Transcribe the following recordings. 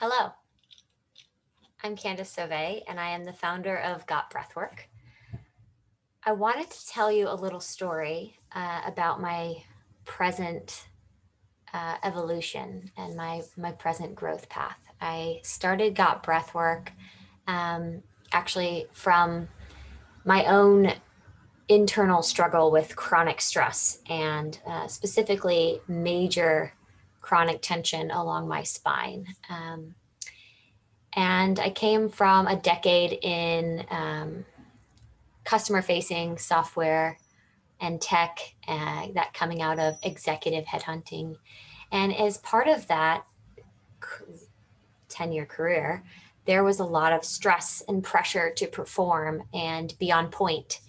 Hello, I'm Candace Sauve, and I am the founder of Corp Breathwork. I wanted to tell you a little story about my present evolution and my present growth path. I started Corp Breathwork actually from my own internal struggle with chronic stress and specifically major chronic tension along my spine. And I came from a decade in customer facing software and tech, that coming out of executive headhunting. And as part of that 10-year career, there was a lot of stress and pressure to perform and be on point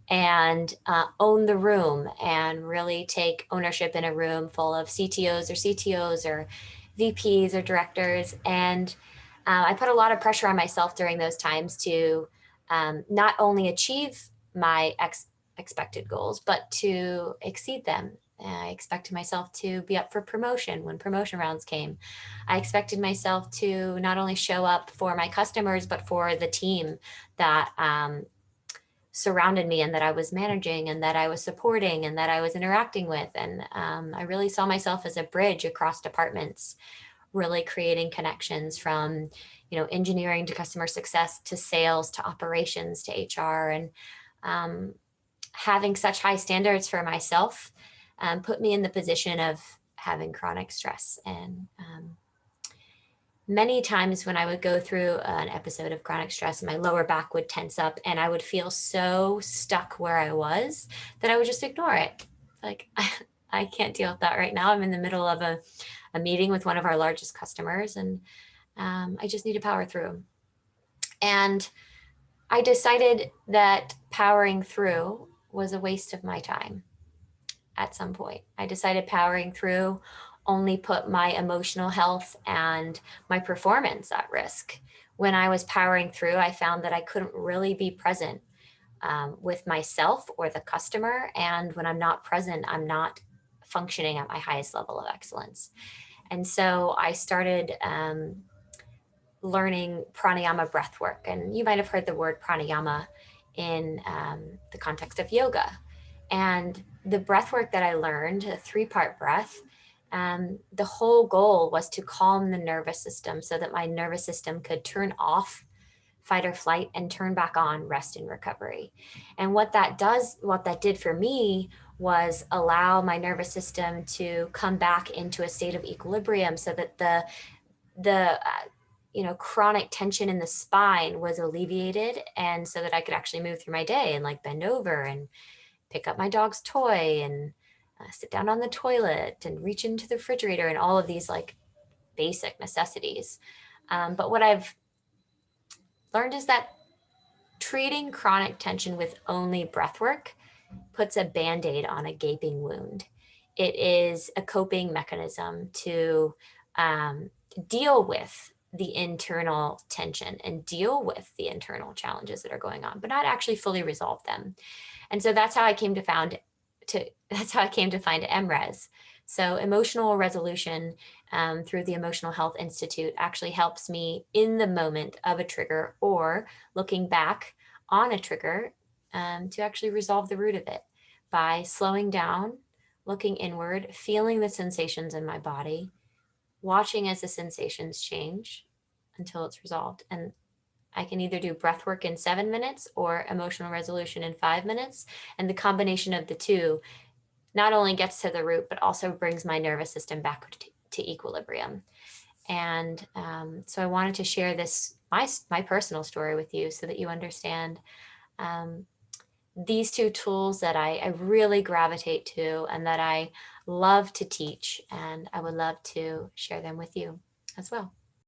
and own the room and really take ownership in a room full of CTOs or CTOs or VPs or directors. And I put a lot of pressure on myself during those times to not only achieve my expected goals, but to exceed them. I expected myself to be up for promotion when promotion rounds came. I expected myself to not only show up for my customers, but for the team that surrounded me and that I was managing and that I was supporting and that I was interacting with. And I really saw myself as a bridge across departments, really creating connections from, engineering to customer success to sales to operations to HR. And having such high standards for myself put me in the position of having chronic stress. And many times when I would go through an episode of chronic stress, my lower back would tense up and I would feel so stuck where I was that I would just ignore it. Like, I can't deal with that right now. I'm in the middle of a meeting with one of our largest customers and I just need to power through. And I decided that powering through was a waste of my time at some point. I decided powering through only put my emotional health and my performance at risk. When I was powering through, I found that I couldn't really be present with myself or the customer. And when I'm not present, I'm not functioning at my highest level of excellence. And so I started learning pranayama breath work. And you might have heard the word pranayama in the context of yoga. And the breath work that I learned, a 3-part breath, the whole goal was to calm the nervous system so that my nervous system could turn off fight or flight and turn back on rest and recovery. And what that did for me was allow my nervous system to come back into a state of equilibrium so that the chronic tension in the spine was alleviated, and so that I could actually move through my day and like bend over and pick up my dog's toy and sit down on the toilet and reach into the refrigerator and all of these like basic necessities. But what I've learned is that treating chronic tension with only breath work puts a Band-Aid on a gaping wound. It is a coping mechanism to deal with the internal tension and deal with the internal challenges that are going on, but not actually fully resolve them. And so that's how I came to find EMRES. So emotional resolution through the Emotional Health Institute actually helps me in the moment of a trigger or looking back on a trigger to actually resolve the root of it by slowing down, looking inward, feeling the sensations in my body, watching as the sensations change until it's resolved. And I can either do breath work in 7 minutes or emotional resolution in 5 minutes. And the combination of the two not only gets to the root, but also brings my nervous system back to equilibrium. And so I wanted to share this, my personal story with you so that you understand these two tools that I really gravitate to and that I love to teach. And I would love to share them with you as well.